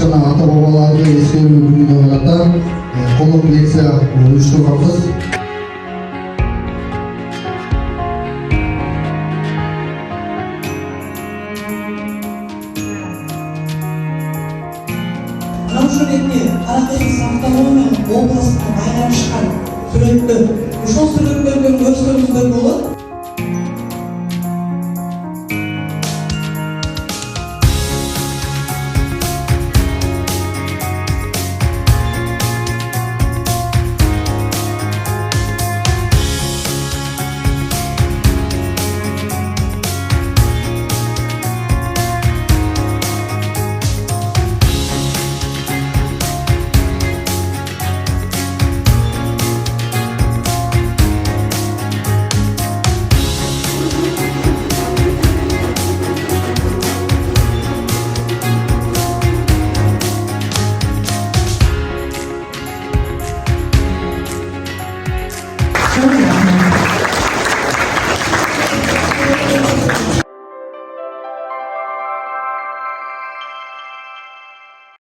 жана ата-бабаларды эскерүү күнүнө карата колдоо лекция уюштурганбыз. Ошол бетте тарыхый автономия менен областын байланышкан сүрөттөр, ошол сүрөттөрдөн көрсөңүздөр болот.